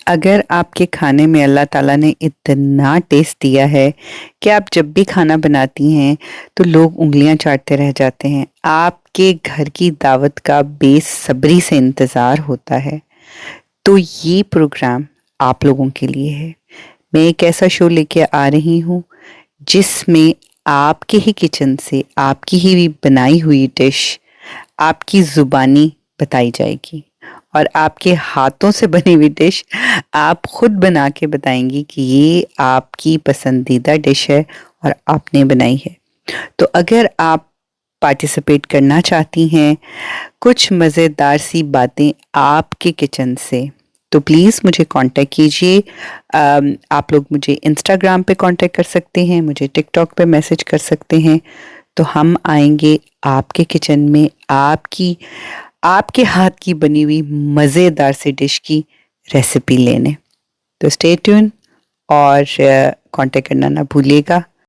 अगर आपके खाने में अल्लाह ताला ने इतना टेस्ट दिया है कि आप जब भी खाना बनाती हैं तो लोग उँगलियां चाटते रह जाते हैं, आपके घर की दावत का बेसब्री से इंतज़ार होता है, तो ये प्रोग्राम आप लोगों के लिए है। मैं एक ऐसा शो लेके आ रही हूँ जिसमें आपके ही किचन से आपकी ही बनाई हुई डिश आपकी ज़ुबानी बताई जाएगी और आपके हाथों से बनी हुई डिश आप खुद बना के बताएंगी कि ये आपकी पसंदीदा डिश है और आपने बनाई है। तो अगर आप पार्टिसिपेट करना चाहती हैं कुछ मज़ेदार सी बातें आपके किचन से, तो प्लीज़ मुझे कांटेक्ट कीजिए। आप लोग मुझे इंस्टाग्राम पे कांटेक्ट कर सकते हैं, मुझे टिकटॉक पे मैसेज कर सकते हैं। तो हम आएंगे आपके किचन में आपके हाथ की बनी हुई मज़ेदार सी डिश की रेसिपी लेने। तो स्टे ट्यून और कांटेक्ट करना ना भूलिएगा।